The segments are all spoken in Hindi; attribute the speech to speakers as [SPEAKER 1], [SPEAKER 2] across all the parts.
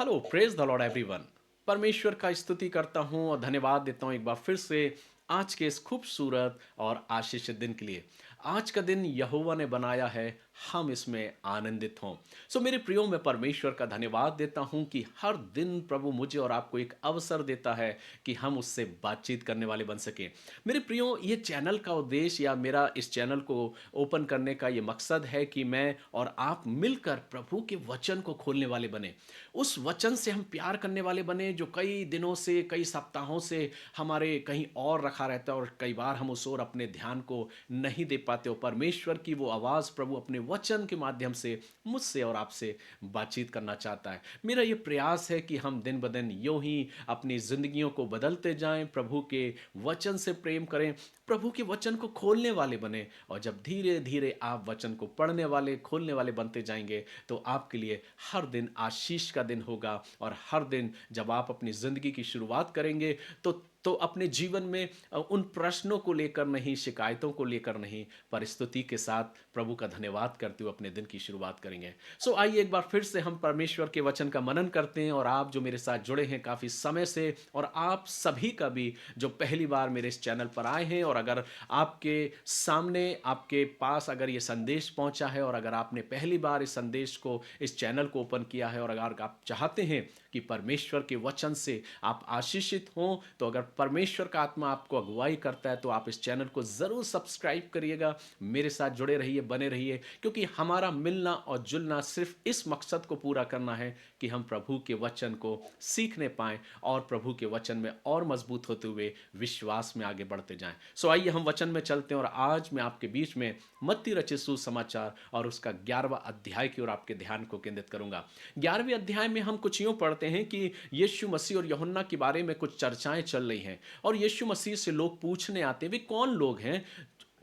[SPEAKER 1] Hello, praise the Lord everyone. परमेश्वर का स्तुति करता हूँ और धन्यवाद देता हूँ एक बार फिर से आज के इस खूबसूरत और आशीषित दिन के लिए। आज का दिन यहोवा ने बनाया है, हम इसमें आनंदित हों। मेरे प्रियो, मैं परमेश्वर का धन्यवाद देता हूँ कि हर दिन प्रभु मुझे और आपको एक अवसर देता है कि हम उससे बातचीत करने वाले बन सकें। मेरे प्रियो, ये चैनल का उद्देश्य या मेरा इस चैनल को ओपन करने का ये मकसद है कि मैं और आप मिलकर प्रभु के वचन को खोलने वाले बने। उस वचन से हम प्यार करने वाले बने जो कई दिनों से, कई सप्ताहों से हमारे कहीं और रखा रहता है और कई बार हम उस ओर अपने ध्यान को नहीं दे पाते हो। परमेश्वर की वो आवाज़ प्रभु अपने वचन के माध्यम से मुझसे और आपसे बातचीत करना चाहता है। मेरा ये प्रयास है कि हम दिन ब दिन यूं ही अपनी ज़िंदगियों को बदलते जाएं, प्रभु के वचन से प्रेम करें, प्रभु के वचन को खोलने वाले बने। और जब धीरे धीरे आप वचन को पढ़ने वाले, खोलने वाले बनते जाएंगे तो आपके लिए हर दिन आशीष का दिन होगा। और हर दिन जब आप अपनी ज़िंदगी की शुरुआत करेंगे तो अपने जीवन में उन प्रश्नों को लेकर नहीं, शिकायतों को लेकर नहीं, पर स्तुति के साथ प्रभु का धन्यवाद करते हुए अपने दिन की शुरुआत करेंगे। आइए एक बार फिर से हम परमेश्वर के वचन का मनन करते हैं। और आप जो मेरे साथ जुड़े हैं काफ़ी समय से, और आप सभी का भी जो पहली बार मेरे इस चैनल पर आए हैं, और अगर आपके सामने, आपके पास अगर ये संदेश पहुंचा है और अगर आपने पहली बार इस संदेश को, इस चैनल को ओपन किया है, और अगर आप चाहते हैं कि परमेश्वर के वचन से आप आशीषित हों, तो अगर परमेश्वर का आत्मा आपको अगुवाई करता है तो आप इस चैनल को ज़रूर सब्सक्राइब करिएगा। मेरे साथ जुड़े रहिए, बने रहिए, क्योंकि हमारा मिलना और जुलना सिर्फ इस मकसद को पूरा करना है कि हम प्रभु के वचन को सीखने पाएं और प्रभु के वचन में और मजबूत होते हुए विश्वास में आगे बढ़ते जाएं। आइए हम वचन में चलते हैं। और आज मैं आपके बीच में मत्ती रचित सुसमाचार और उसका 11वां अध्याय की ओर आपके ध्यान को केंद्रित करूंगा। 11वें अध्याय में हम कुछ यूं पढ़ते हैं कि यीशु मसीह और यूहन्ना के बारे में कुछ चर्चाएं चल रही हैं। और यीशु मसीह से लोग पूछने आते हैं, वे कौन लोग हैं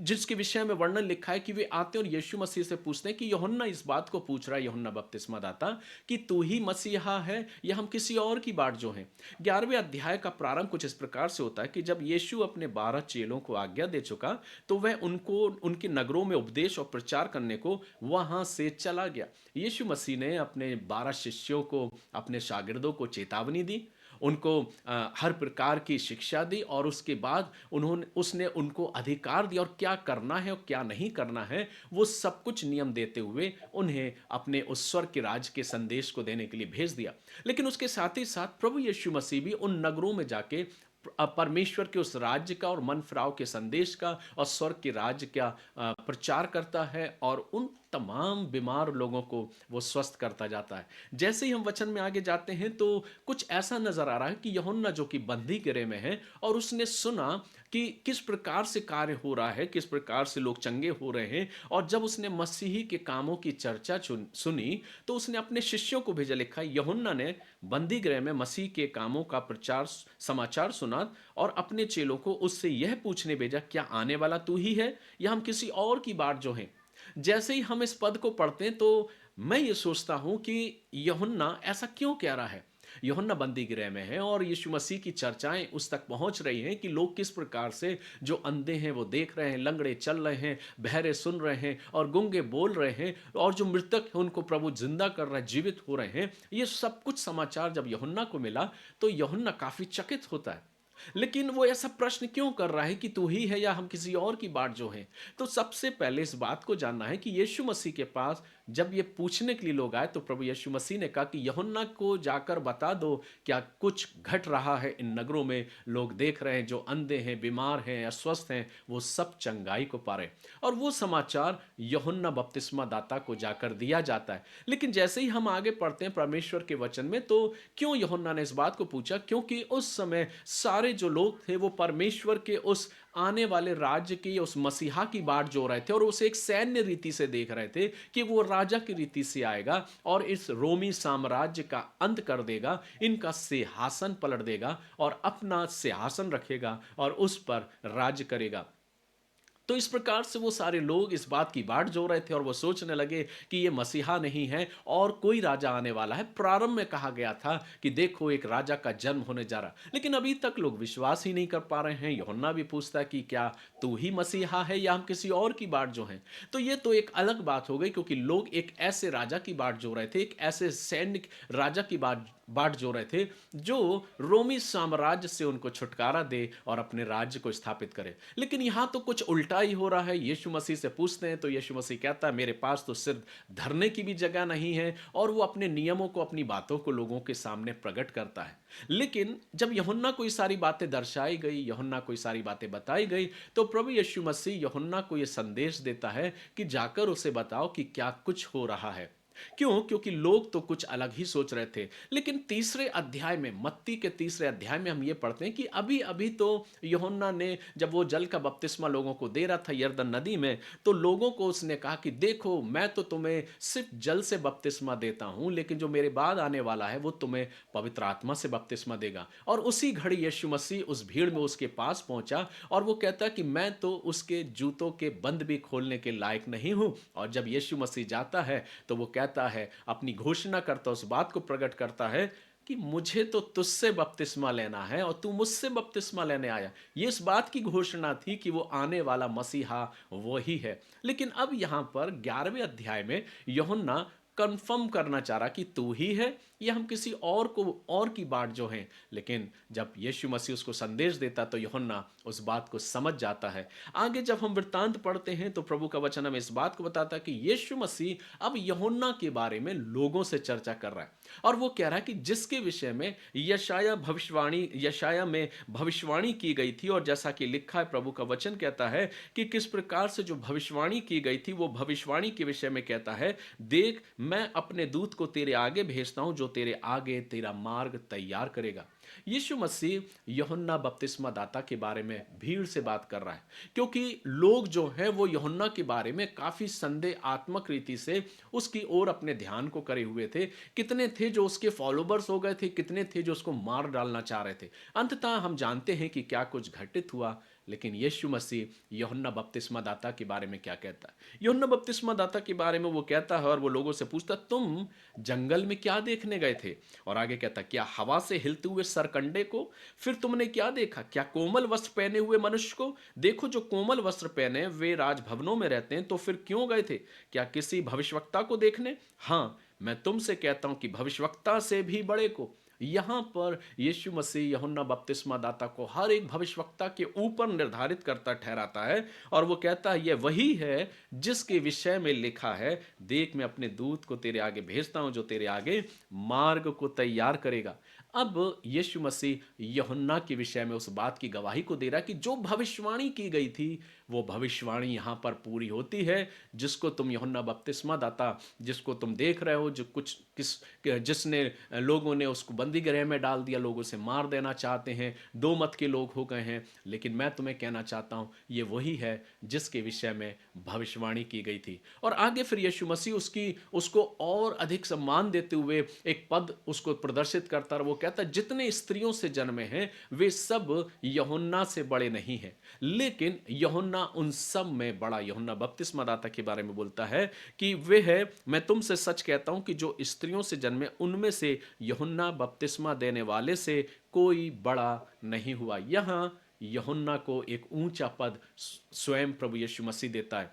[SPEAKER 1] जिसके विषय में वर्णन लिखा है कि वे आते हैं और यीशु मसीह से पूछते हैं कि यूहन्ना इस बात को पूछ रहा है, यूहन्ना बपतिस्मा दाता, कि तू ही मसीहा है या हम किसी और की बाट जो हैं। 11वें अध्याय का प्रारंभ कुछ इस प्रकार से होता है कि जब यीशु अपने 12 चेलों को आज्ञा दे चुका तो वह उनको उनके नगरों में उपदेश और प्रचार करने को वहां से चला गया। यीशु मसीह ने अपने 12 शिष्यों को, अपने शागिर्दों को चेतावनी दी, उनको हर प्रकार की शिक्षा दी, और उसके बाद उसने उनको अधिकार दिया और क्या करना है और क्या नहीं करना है वो सब कुछ नियम देते हुए उन्हें अपने उस स्वर्ग के राज के संदेश को देने के लिए भेज दिया। लेकिन उसके साथ ही साथ प्रभु यीशु मसीह भी उन नगरों में जाके परमेश्वर के उस राज्य का और मन फिराव के संदेश का और स्वर्ग के राज्य का प्रचार करता है, और उन तमाम बीमार लोगों को वो स्वस्थ करता जाता है। जैसे ही हम वचन में आगे जाते हैं तो कुछ ऐसा नजर आ रहा है कि यूहन्ना जो कि बंदी गृह में है और उसने सुना कि किस प्रकार से कार्य हो रहा है, किस प्रकार से लोग चंगे हो रहे हैं, और जब उसने मसीही के कामों की चर्चा सुनी तो उसने अपने शिष्यों को भेजा। लिखा है यूहन्ना ने बंदी गृह में मसीह के कामों का प्रचार समाचार सुना और अपने चेलों को उससे यह पूछने भेजा, क्या आने वाला तू ही है या हम किसी और की बाट जो हैं। जैसे ही हम इस पद को पढ़ते हैं तो मैं ये सोचता हूं कि यूहन्ना ऐसा क्यों कह रहा है। यूहन्ना बंदी गृह में है और यीशु मसीह की चर्चाएं उस तक पहुंच रही हैं कि लोग किस प्रकार से, जो अंधे हैं वो देख रहे हैं, लंगड़े चल रहे हैं, बहरे सुन रहे हैं और गूंगे बोल रहे हैं, और जो मृतक हैं उनको प्रभु जिंदा कर रहा है, जीवित हो रहे हैं। ये सब कुछ समाचार जब यूहन्ना को मिला तो यूहन्ना काफी चकित होता है। लेकिन वो ऐसा प्रश्न क्यों कर रहा है कि तू ही है या हम किसी और की बाट जो हैं। तो सबसे पहले इस बात को जानना है कि यीशु मसीह के पास जब ये पूछने के लिए लोग आए तो प्रभु यीशु मसीह ने कहा कि यूहन्ना को जाकर बता दो, क्या कुछ घट रहा है इन नगरों में, लोग देख रहे हैं, जो अंधे हैं, बीमार हैं, अस्वस्थ हैं, वो सब चंगाई को पा रहे। और वो समाचार यूहन्ना बपतिस्मा दाता को जाकर दिया जाता है। लेकिन जैसे ही हम आगे पढ़ते हैं परमेश्वर के वचन में, तो क्यों यूहन्ना ने इस बात को पूछा, क्योंकि उस समय सारे जो लोग थे वो परमेश्वर के उस आने वाले राज्य की, उस मसीहा की बाट जो रहे थे, और उसे एक सैन्य रीति से देख रहे थे कि वो राजा की रीति से आएगा और इस रोमी साम्राज्य का अंत कर देगा, इनका सिंहासन पलट देगा और अपना सिंहासन रखेगा और उस पर राज करेगा। तो इस प्रकार से वो सारे लोग इस बात की बाट जो रहे थे और वो सोचने लगे कि ये मसीहा नहीं है और कोई राजा आने वाला है। प्रारंभ में कहा गया था कि देखो एक राजा का जन्म होने जा रहा, लेकिन अभी तक लोग विश्वास ही नहीं कर पा रहे हैं। यूहन्ना भी पूछता है कि क्या तू ही मसीहा है या हम किसी और की बाट जो हैं। तो ये तो एक अलग बात हो गई, क्योंकि लोग एक ऐसे राजा की बाट जो रहे थे, एक ऐसे सैनिक राजा की बाट बाट जो रहे थे, जो रोमी साम्राज्य से उनको छुटकारा दे और अपने राज्य को स्थापित करे। लेकिन यहाँ तो कुछ उल्टा ही हो रहा है। यीशु मसीह से पूछते हैं तो यीशु मसीह कहता है, मेरे पास तो सिर्फ धरने की भी जगह नहीं है, और वो अपने नियमों को, अपनी बातों को लोगों के सामने प्रकट करता है। लेकिन जब यूहन्ना कोई सारी बातें दर्शाई गई, यूहन्ना कोई सारी बातें बताई गई, तो प्रभु यीशु मसीह यूहन्ना को यह संदेश देता है कि जाकर उसे बताओ कि क्या कुछ हो रहा है। क्यों? क्योंकि लोग तो कुछ अलग ही सोच रहे थे। लेकिन तीसरे अध्याय में, मत्ती के तीसरे अध्याय में हम ये पढ़ते हैं कि अभी अभी तो यूहन्ना ने, जब वो जल का बपतिस्मा लोगों को दे रहा था यरदन नदी में, तो लोगों को उसने कहा कि देखो, मैं तो तुम्हें सिर्फ जल से बपतिस्मा देता हूं, लेकिन जो मेरे बाद आने वाला है वो तुम्हें पवित्र आत्मा से बपतिस्मा देगा। और उसी घड़ी यीशु मसीह उस भीड़ में उसके पास पहुंचा और वो कहता कि मैं तो उसके जूतों के बंद भी खोलने के लायक नहीं हूं। और जब यीशु मसीह जाता है तो वो कहता है, अपनी घोषणा करता, उस बात को प्रकट करता है कि मुझे तो तुझसे बपतिस्मा लेना है और तू मुझसे बपतिस्मा लेने आया। ये इस बात की घोषणा थी कि वो आने वाला मसीहा वही है। लेकिन अब यहां पर 11वें अध्याय में यूहन्ना कंफर्म करना चाह रहा कि तू ही है या हम किसी और को, और की बाट जो है। लेकिन जब यीशु मसीह उसको संदेश देता तो यूहन्ना उस बात को समझ जाता है। आगे जब हम वृत्तांत पढ़ते हैं तो प्रभु का वचन हमें इस बात को बताता है कि यीशु मसीह अब यूहन्ना के बारे में लोगों से चर्चा कर रहा है, और वो कह रहा है कि जिसके विषय में यशाया में भविष्यवाणी की गई थी। और जैसा कि लिखा है, प्रभु का वचन कहता है कि किस प्रकार से जो भविष्यवाणी की गई थी, वो भविष्यवाणी के विषय में कहता है, देख मैं अपने दूत को तेरे आगे भेजता हूं, जो तेरे आगे तेरा मार्ग तैयार करेगा। यीशु मसीह यूहन्ना बपतिस्मा दाता के बारे में भीड़ से बात कर रहा है, क्योंकि लोग जो हैं वो यूहन्ना के बारे में काफी संदेहात्मक रीति से उसकी ओर अपने ध्यान को करे हुए थे। कितने थे जो उसके फॉलोवर्स हो गए थे, कितने थे जो उसको मार डालना चाह रहे थे। अंततः हम जानते हैं कि क्या कुछ घटित हुआ। लेकिन यीशु मसीह यूहन्ना बपतिस्मा दाता के बारे में क्या कहता है? यूहन्ना बपतिस्मा दाता के बारे में वो कहता है, और वो लोगों से पूछता, तुम जंगल में क्या देखने गए थे? और आगे कहता, क्या हवा से हिलते हुए सरकंडे को? फिर तुमने क्या देखा? क्या कोमल वस्त्र पहने हुए मनुष्य को? देखो, जो कोमल वस्त्र पहने वे राजभवनों में रहते हैं। तो फिर क्यों गए थे? क्या किसी भविष्यवक्ता को देखने? हाँ, मैं तुमसे कहता हूं कि भविष्यवक्ता से भी बड़े को। यहां पर यीशु मसीह यूहन्ना बपतिस्मा दाता को हर एक भविष्यवक्ता के ऊपर निर्धारित करता ठहराता है, और वो कहता है, यह वही है जिसके विषय में लिखा है, देख मैं अपने दूत को तेरे आगे भेजता हूं, जो तेरे आगे मार्ग को तैयार करेगा। अब यीशु मसीह यूहन्ना के विषय में उस बात की गवाही को दे रहा है कि जो भविष्यवाणी की गई थी, वो भविष्यवाणी यहां पर पूरी होती है। जिसको तुम यूहन्ना बपतिस्मा दाता, जिसको तुम देख रहे हो, जो कुछ किस जिसने लोगों ने उसको बंदी गृह में डाल दिया, लोग उसे मार देना चाहते हैं, दो मत के लोग हो गए हैं। लेकिन मैं तुम्हें कहना चाहता हूं, ये वही है जिसके विषय में भविष्यवाणी की गई थी। और आगे फिर यीशु मसीह उसको और अधिक सम्मान देते हुए एक पद उसको प्रदर्शित करता, और वो कहता, जितने स्त्रियों से जन्मे हैं वे सब यूहन्ना से बड़े नहीं हैं, लेकिन यूहन्ना उन सब में बड़ा। यूहन्ना बपतिस्मा दाता के बारे में बोलता है कि वे है, मैं तुमसे सच कहता हूं कि जो स्त्रियों से जन्मे उनमें से यूहन्ना बपतिस्मा देने वाले से कोई बड़ा नहीं हुआ। यहां यूहन्ना को एक ऊंचा पद स्वयं प्रभु यीशु मसीह देता है।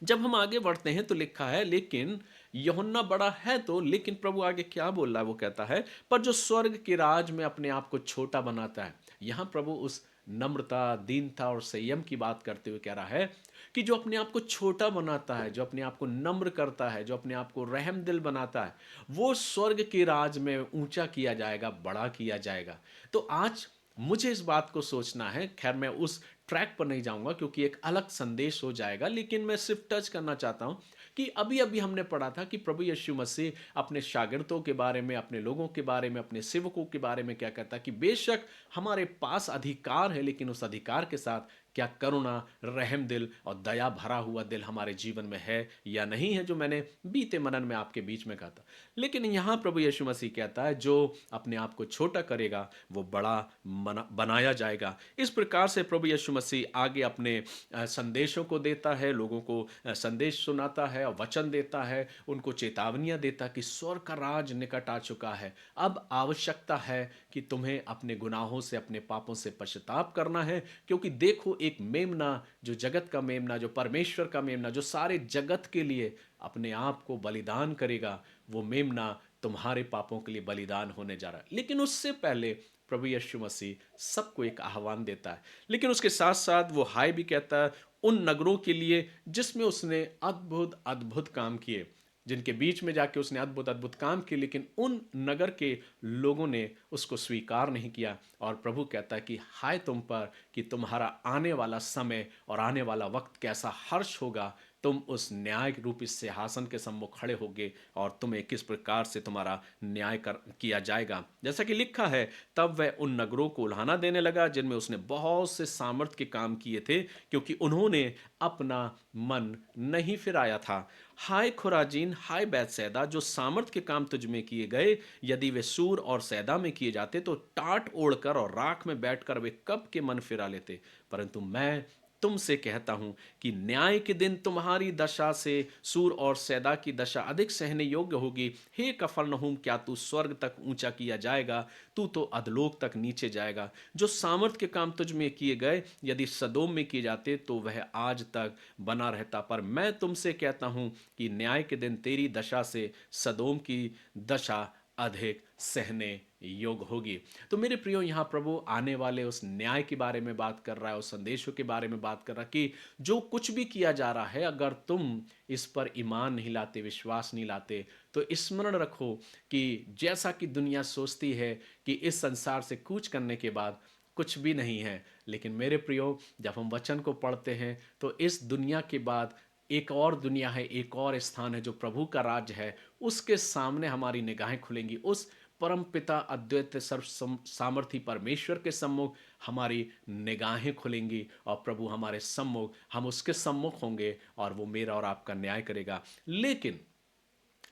[SPEAKER 1] जब हम आगे बढ़ते हैं तो लिखा है, लेकिन यूहन्ना बड़ा है तो, लेकिन प्रभु आगे क्या बोल रहा है? वो कहता है, पर जो स्वर्ग के राज में अपने आप को छोटा बनाता है। यहां प्रभु उस नम्रता, दीनता और संयम की बात करते हुए कह रहा है कि जो अपने आप को छोटा बनाता है, जो अपने आप को नम्र करता है, जो अपने आप को रहम दिल बनाता है, वो स्वर्ग के राज में ऊंचा किया जाएगा, बड़ा किया जाएगा। तो आज मुझे इस बात को सोचना है। खैर, मैं उस ट्रैक पर नहीं जाऊंगा क्योंकि एक अलग संदेश हो जाएगा, लेकिन मैं सिर्फ टच करना चाहता हूं कि अभी अभी हमने पढ़ा था कि प्रभु यीशु मसीह अपने शागिर्दों के बारे में, अपने लोगों के बारे में, अपने सेवकों के बारे में क्या कहता है कि बेशक हमारे पास अधिकार है, लेकिन उस अधिकार के साथ क्या करुणा, रहम दिल और दया भरा हुआ दिल हमारे जीवन में है या नहीं है, जो मैंने बीते मनन में आपके बीच में कहा था। लेकिन यहां प्रभु यीशु मसीह कहता है, जो अपने आप को छोटा करेगा वो बड़ा बनाया जाएगा। इस प्रकार से प्रभु यीशु मसीह आगे अपने संदेशों को देता है, लोगों को संदेश सुनाता है और वचन देता है, उनको चेतावनियां देता कि स्वर्ग का राज निकट आ चुका है। अब आवश्यकता है कि तुम्हें अपने गुनाहों से, अपने पापों से पश्चाताप करना है, क्योंकि देखो, एक मेमना, जो जगत का मेमना, जो परमेश्वर का मेमना, जो सारे जगत के लिए अपने आप को बलिदान करेगा, वो मेमना तुम्हारे पापों के लिए बलिदान होने जा रहा है। लेकिन उससे पहले प्रभु यीशु मसीह सबको एक आह्वान देता है, लेकिन उसके साथ साथ वो हाय भी कहता है उन नगरों के लिए जिसमें उसने अद्भुत अद्भुत काम किए, जिनके बीच में जाके उसने अद्भुत अद्भुत काम किए, लेकिन उन नगर के लोगों ने उसको स्वीकार नहीं किया। और प्रभु कहता है कि हाय तुम पर, कि तुम्हारा आने वाला समय और आने वाला वक्त कैसा हर्ष होगा। तुम उस न्याय रूपी सिंहासन के सम्मुख खड़े होगे और तुम्हें किस प्रकार से तुम्हारा न्याय कर किया जाएगा। जैसा कि लिखा है, तब वह उन नगरों को उल्हाना देने लगा जिनमें उसने बहुत से सामर्थ के काम किए थे, क्योंकि उन्होंने अपना मन नहीं फिराया था। हाय खुराजीन, हाय बैतसैदा, जो सामर्थ के काम तुझ में किए गए, यदि वे सूर और सैदा में किए जाते तो टाट ओढ़कर और राख में बैठकर वे कब के मन फिरा लेते। परंतु मैं तुमसे कहता हूं कि न्याय के दिन तुम्हारी दशा से सूर और सैदा की दशा अधिक सहने योग्य होगी। हे कफरनहूम, क्या तू स्वर्ग तक ऊंचा किया जाएगा? तू तो अधलोक तक नीचे जाएगा। जो सामर्थ के काम तुझ में किए गए यदि सदोम में किए जाते तो वह आज तक बना रहता। पर मैं तुमसे कहता हूं कि न्याय के दिन तेरी दशा से सदोम की दशा अधिक सहने योग होगी। तो मेरे प्रियो, यहाँ प्रभु आने वाले उस न्याय के बारे में बात कर रहा है, उस संदेशों के बारे में बात कर रहा है कि जो कुछ भी किया जा रहा है, अगर तुम इस पर ईमान नहीं लाते, विश्वास नहीं लाते, तो स्मरण रखो कि जैसा कि दुनिया सोचती है कि इस संसार से कूच करने के बाद कुछ भी नहीं है, लेकिन मेरे प्रियो, जब हम वचन को पढ़ते हैं तो इस दुनिया के बाद एक और दुनिया है, एक और स्थान है जो प्रभु का राज्य है। उसके सामने हमारी निगाहें खुलेंगी। उस परम पिता अद्वैत सर्व सामर्थी परमेश्वर के सम्मुख हमारी निगाहें खुलेंगी और प्रभु हमारे सम्मुख, हम उसके सम्मुख होंगे और वो मेरा और आपका न्याय करेगा।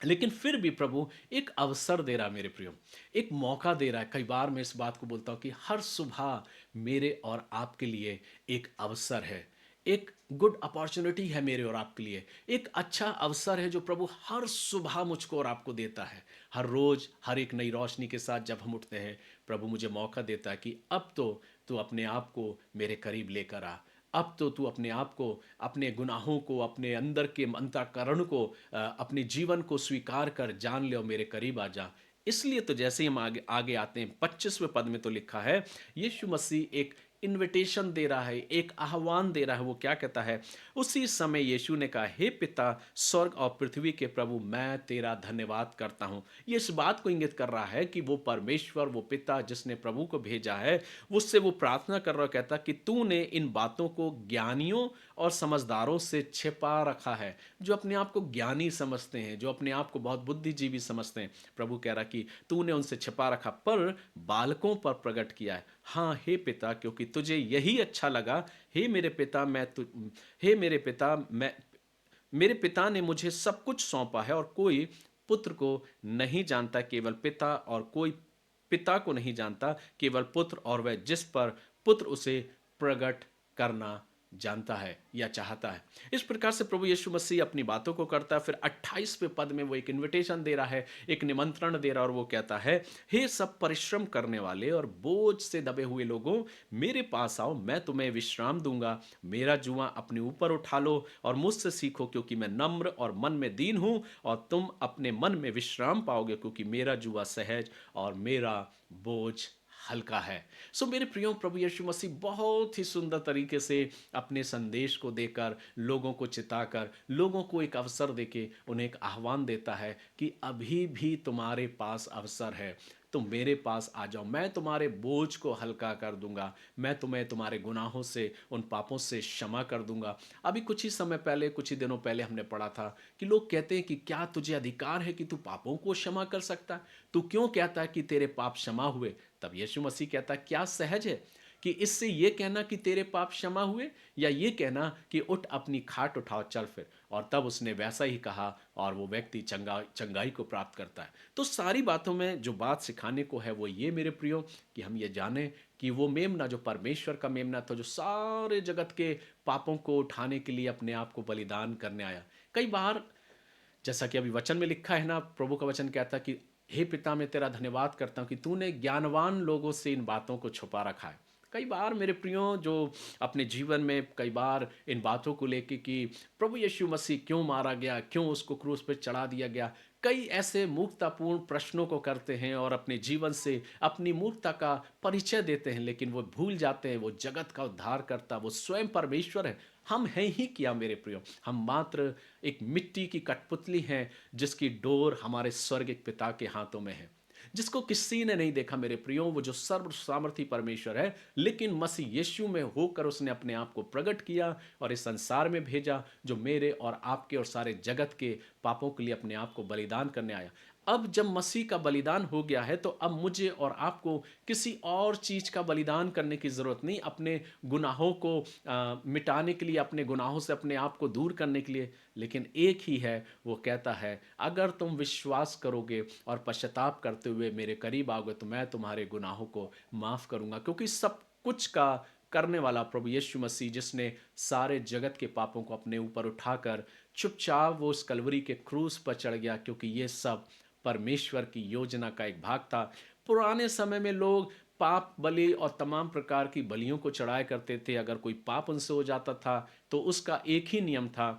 [SPEAKER 1] लेकिन फिर भी प्रभु एक अवसर दे रहा है मेरे प्रियो, एक मौका दे रहा है। कई बार मैं इस बात को बोलता हूँ कि हर सुबह मेरे और आपके लिए एक अवसर है, एक गुड अपॉर्चुनिटी है मेरे और आपके लिए। एक अच्छा अवसर है जो प्रभु हर सुबह मुझको और आपको देता है। हर रोज हर एक नई रोशनी के साथ जब हम उठते हैं, प्रभु मुझे मौका देता है कि अब तो तू अपने आप को मेरे करीब लेकर आ। अब तो तू अपने आप को, अपने गुनाहों को, अपने अंदर के अंतःकरण को, अपने जीवन को स्वीकार कर जान ले और मेरे करीब आ जा। इसलिए तो जैसे ही हम आगे आगे आते हैं, 25वें पद में तो लिखा है, यीशु मसीह एक इनविटेशन दे रहा है, एक आह्वान दे रहा है। वो क्या कहता है? उसी समय यीशु ने कहा, हे पिता, स्वर्ग और पृथ्वी के प्रभु, मैं तेरा धन्यवाद करता हूँ। ये इस बात को इंगित कर रहा है कि वो परमेश्वर, वो पिता जिसने प्रभु को भेजा है, उससे वो प्रार्थना कर रहा है, कहता कि तूने इन बातों को ज्ञानियों और समझदारों से छिपा रखा है। जो अपने आप को ज्ञानी समझते हैं, जो अपने आप को बहुत बुद्धिजीवी समझते हैं, प्रभु कह रहा कि तूने उनसे छिपा रखा, पर बालकों पर प्रकट किया है। हाँ हे पिता, क्योंकि तुझे यही अच्छा लगा। हे मेरे पिता, हे मेरे पिता, मैं मेरे पिता ने मुझे सब कुछ सौंपा है, और कोई पुत्र को नहीं जानता केवल पिता, और कोई पिता को नहीं जानता केवल पुत्र, और वह जिस पर पुत्र उसे प्रकट करना जानता है या चाहता है। इस प्रकार से प्रभु यीशु मसीह अपनी बातों को करता है। फिर 28वें पद में वो एक इनविटेशन दे रहा है, एक निमंत्रण दे रहा है, और वो कहता है, हे सब परिश्रम करने वाले और बोझ से दबे हुए लोगों, मेरे पास आओ, मैं तुम्हें विश्राम दूंगा। मेरा जुआ अपने ऊपर उठा लो और मुझसे सीखो, क्योंकि मैं नम्र और मन में दीन हूं, और तुम अपने मन में विश्राम पाओगे, क्योंकि मेरा जुआ सहज और मेरा बोझ हल्का है। सो मेरे प्रियो, प्रभु यीशु मसीह बहुत ही सुंदर तरीके से अपने संदेश को देकर, लोगों को चिताकर, लोगों को एक अवसर देके उन्हें एक आह्वान देता है कि अभी भी तुम्हारे पास अवसर है। तुम मेरे पास आ जाओ, मैं तुम्हारे बोझ को हल्का कर दूंगा। मैं तुम्हें तुम्हारे गुनाहों से, उन पापों से क्षमा कर दूंगा। अभी कुछ ही समय पहले, कुछ ही दिनों पहले हमने पढ़ा था कि लोग कहते हैं कि क्या तुझे अधिकार है कि तू पापों को क्षमा कर सकता है? तू क्यों कहता है कि तेरे पाप क्षमा हुए? तब यीशु मसीह कहता, क्या सहज है कि इससे ये कहना कि तेरे पाप क्षमा हुए, या ये कहना कि उठ अपनी खाट उठाओ चल फिर? और तब उसने वैसा ही कहा, और वो व्यक्ति चंगाई को प्राप्त करता है। तो सारी बातों में जो बात सिखाने को है वो ये मेरे प्रियो, कि हम ये जाने कि वो मेमना जो परमेश्वर का मेमना था, जो सारे जगत के पापों को उठाने के लिए अपने आप को बलिदान करने आया। कई बार, जैसा कि अभी वचन में लिखा है ना, प्रभु का वचन कहता है कि हे पिता, मैं तेरा धन्यवाद करता हूँ कि तूने ज्ञानवान लोगों से इन बातों को छुपा रखा है। कई बार मेरे प्रियो, जो अपने जीवन में कई बार इन बातों को लेके कि प्रभु यीशु मसीह क्यों मारा गया, क्यों उसको क्रूस पर चढ़ा दिया गया, कई ऐसे मूर्खतापूर्ण प्रश्नों को करते हैं और अपने जीवन से अपनी मूर्खता का परिचय देते हैं, लेकिन वो भूल जाते हैं वो जगत का उद्धार करता वो स्वयं परमेश्वर है। हम हैं ही क्या मेरे प्रियो, हम मात्र एक मिट्टी की कठपुतली हैं जिसकी डोर हमारे स्वर्गिक पिता के हाथों में है, जिसको किसी ने नहीं देखा मेरे प्रियो। वो जो सर्व सामर्थी परमेश्वर है, लेकिन मसीह यीशु में होकर उसने अपने आप को प्रकट किया और इस संसार में भेजा, जो मेरे और आपके और सारे जगत के पापों के लिए अपने आप को बलिदान करने आया। अब जब मसीह का बलिदान हो गया है तो अब मुझे और आपको किसी और चीज का बलिदान करने की जरूरत नहीं, अपने गुनाहों को मिटाने के लिए, अपने गुनाहों से अपने आप को दूर करने के लिए। लेकिन एक ही है, वो कहता है अगर तुम विश्वास करोगे और पश्चाताप करते हुए मेरे करीब आओगे तो मैं तुम्हारे गुनाहों को माफ करूंगा, क्योंकि सब कुछ का करने वाला प्रभु यीशु मसीह, जिसने सारे जगत के पापों को अपने ऊपर उठाकर चुपचाप वो उस कलवरी के क्रूस पर चढ़ गया, क्योंकि ये सब परमेश्वर की योजना का एक भाग था। पुराने समय में लोग पाप बलि और तमाम प्रकार की बलियों को चढ़ाया करते थे। अगर कोई पाप उनसे हो जाता था तो उसका एक ही नियम था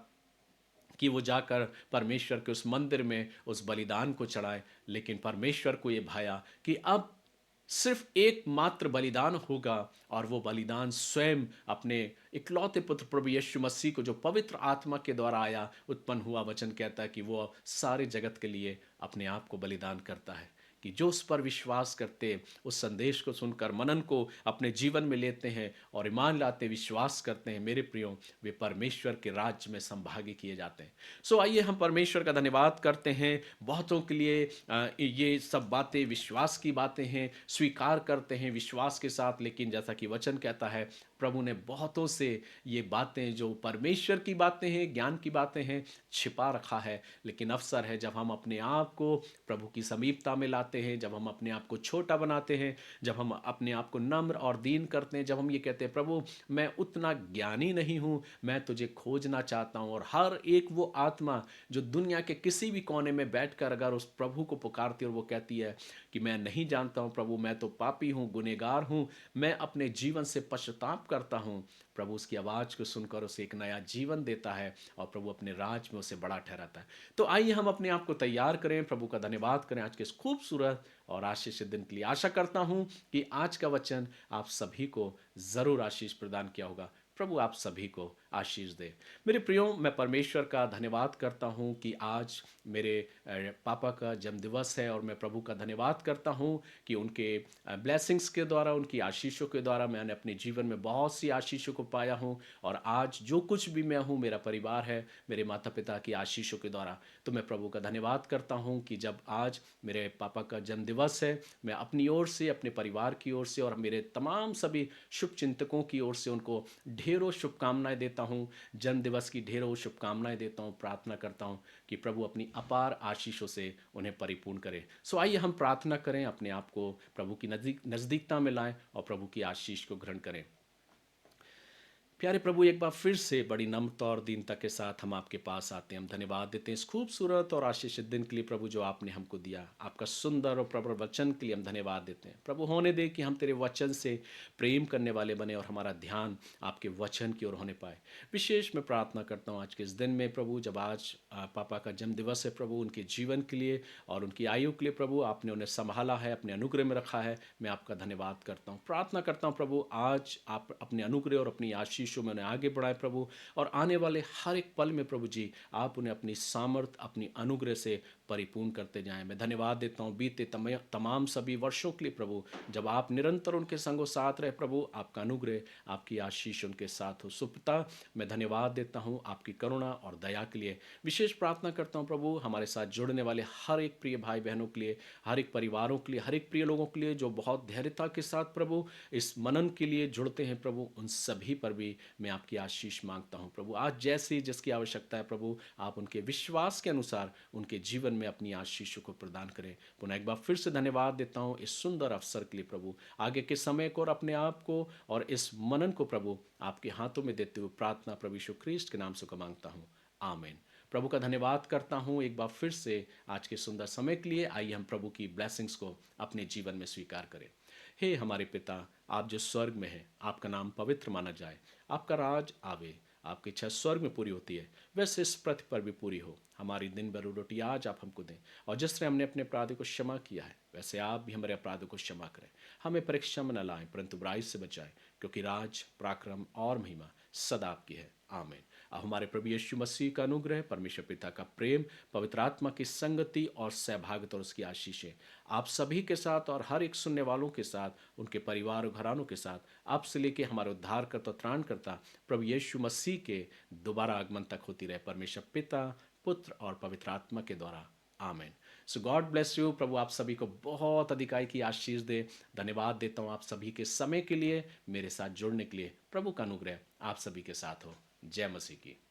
[SPEAKER 1] कि वो जाकर परमेश्वर के उस मंदिर में उस बलिदान को चढ़ाए। लेकिन परमेश्वर को ये भाया कि अब सिर्फ एक मात्र बलिदान होगा, और वो बलिदान स्वयं अपने इकलौते पुत्र प्रभु यीशु मसीह को, जो पवित्र आत्मा के द्वारा आया, उत्पन्न हुआ वचन कहता है कि वो सारे जगत के लिए अपने आप को बलिदान करता है। कि जो उस पर विश्वास करते, उस संदेश को सुनकर मनन को अपने जीवन में लेते हैं और ईमान लाते, विश्वास करते हैं मेरे प्रियो, वे परमेश्वर के राज्य में संभागी किए जाते हैं। सो आइए हम परमेश्वर का धन्यवाद करते हैं। बहुतों के लिए ये सब बातें विश्वास की बातें हैं, स्वीकार करते हैं विश्वास के साथ, लेकिन जैसा कि वचन कहता है प्रभु ने बहुतों से ये बातें, जो परमेश्वर की बातें हैं, ज्ञान की बातें हैं, छिपा रखा है। लेकिन अवसर है जब हम अपने आप को प्रभु की समीपता में लाते हैं, जब हम अपने आप को छोटा बनाते हैं, जब हम अपने आप को नम्र और दीन करते हैं, जब हम ये कहते हैं प्रभु मैं उतना ज्ञानी नहीं हूँ, मैं तुझे खोजना चाहता हूँ। और हर एक वो आत्मा जो दुनिया के किसी भी कोने में बैठकर अगर उस प्रभु को पुकारती है और वो कहती है कि मैं नहीं जानता हूँ प्रभु, मैं तो पापी हूँ, गुनहगार हूँ, मैं अपने जीवन से पश्चाताप करता हूँ, प्रभु उसकी आवाज़ को सुनकर उसे एक नया जीवन देता है और प्रभु अपने राज में उसे बड़ा ठहराता है। तो आइए हम अपने आप को तैयार करें, प्रभु का धन्यवाद करें आज के इस खूबसूरत और आशीषित दिन के लिए। आशा करता हूँ कि आज का वचन आप सभी को ज़रूर आशीष प्रदान किया होगा। प्रभु आप सभी को आशीष दे। मेरे प्रियो, मैं परमेश्वर का धन्यवाद करता हूँ कि आज मेरे पापा का जन्मदिवस है, और मैं प्रभु का धन्यवाद करता हूँ कि उनके ब्लेसिंग्स के द्वारा, उनकी आशीषों के द्वारा मैंने अपने जीवन में बहुत सी आशीषों को पाया हूँ। और आज जो कुछ भी मैं हूँ, मेरा परिवार है, मेरे माता पिता की आशीषों के द्वारा। तो मैं प्रभु का धन्यवाद करता हूँ कि जब आज मेरे पापा का जन्मदिवस है, मैं अपनी ओर से, अपने परिवार की ओर से और मेरे तमाम सभी शुभ चिंतकों की ओर से उनको ढेरों शुभकामनाएं देता हूँ। जन्मदिवस की ढेरों शुभकामनाएं देता हूँ, प्रार्थना करता हूँ कि प्रभु अपनी अपार आशीषों से उन्हें परिपूर्ण करे। सो आइए हम प्रार्थना करें, अपने आप को प्रभु की नज़दीकता में लाएं और प्रभु की आशीष को ग्रहण करें। प्यारे प्रभु, एक बार फिर से बड़ी नम्रता और दीनता के साथ हम आपके पास आते हैं। हम धन्यवाद देते हैं इस खूबसूरत और आशीषित दिन के लिए प्रभु, जो आपने हमको दिया। आपका सुंदर और प्रबल वचन के लिए हम धन्यवाद देते हैं प्रभु। होने दे कि हम तेरे वचन से प्रेम करने वाले बने और हमारा ध्यान आपके वचन की ओर होने पाए। विशेष मैं प्रार्थना करता हूँ आज के इस दिन में प्रभु, जब आज पापा का जन्म दिवस है प्रभु, उनके जीवन के लिए और उनकी आयु के लिए प्रभु, आपने उन्हें संभाला है, अपने अनुग्रह में रखा है। मैं आपका धन्यवाद करता हूँ, प्रार्थना करता हूँ प्रभु, आज आप अपने अनुग्रह और अपनी आशीषों में उन्हें आगे बढ़ाए प्रभु, और आने वाले हर एक पल में प्रभु जी आप उन्हें अपनी सामर्थ, अपनी अनुग्रह से परिपूर्ण करते जाएं। मैं धन्यवाद देता हूँ बीते तमाम सभी वर्षों के लिए प्रभु, जब आप निरंतर उनके संगों साथ रहे प्रभु, आपका अनुग्रह, आपकी आशीष उनके साथ हो। सुपिता, मैं धन्यवाद देता हूँ आपकी करुणा और दया के लिए। विशेष प्रार्थना करता हूँ प्रभु, हमारे साथ जुड़ने वाले हर एक प्रिय भाई बहनों के लिए, हर एक परिवारों के लिए, हर एक प्रिय लोगों के लिए जो बहुत धैर्यता के साथ प्रभु इस मनन के लिए जुड़ते हैं प्रभु, उन सभी पर भी मैं आपकी आशीष मांगता हूँ प्रभु। आज जैसी जिसकी आवश्यकता है प्रभु, आप उनके विश्वास के अनुसार उनके जीवन में अपनी आशीषों को प्रदान करें। पुनः एक बार फिर से धन्यवाद देता हूँ इस सुंदर अवसर के लिए प्रभु। आगे के समय को और अपने आप को और इस मनन को प्रभु आपके हाथों में देते हुए प्रार्थना प्रभु यीशु ख्रीस्ट के नाम से मांगता हूँ, आमीन। प्रभु का धन्यवाद करता हूँ एक बार फिर से आज के सुंदर समय के लिए। आइए हम प्रभु की ब्लेसिंग्स को अपने जीवन में स्वीकार करें। हे हमारे पिता, आप जो स्वर्ग में हैं, आपका नाम पवित्र माना जाए, आपका राज आवे, आपकी इच्छा स्वर्ग में पूरी होती है, वैसे इस पृथ्वी पर भी पूरी हो। हमारी दिन भर रोटी आज आप हमको दें, और जिस तरह हमने अपने अपराधों को क्षमा किया है, वैसे आप भी हमारे अपराधों को क्षमा करें। हमें परीक्षा में न लाएं, परंतु बुराई से बचाएं, क्योंकि राज, पराक्रम और महिमा सदा आपकी है। आमीन। अब हमारे प्रभु यीशु मसीह का अनुग्रह, परमेश्वर पिता का प्रेम, पवित्र आत्मा की संगति और सहभागिता और उसकी आशीषें आप सभी के साथ और हर एक सुनने वालों के साथ, उनके परिवार और घरानों के साथ, आपसे लेके हमारे उद्धारकर्ता त्राणकर्ता प्रभु यीशु मसीह के दोबारा आगमन तक होती रहे, परमेश्वर पिता, पुत्र और पवित्र आत्मा के द्वारा। आमीन। सो गॉड ब्लेस यू। प्रभु आप सभी को बहुत अधिकाई की आशीष दे। धन्यवाद देता हूँ आप सभी के समय के लिए, मेरे साथ जुड़ने के लिए। प्रभु का अनुग्रह आप सभी के साथ हो। जय मसीह की।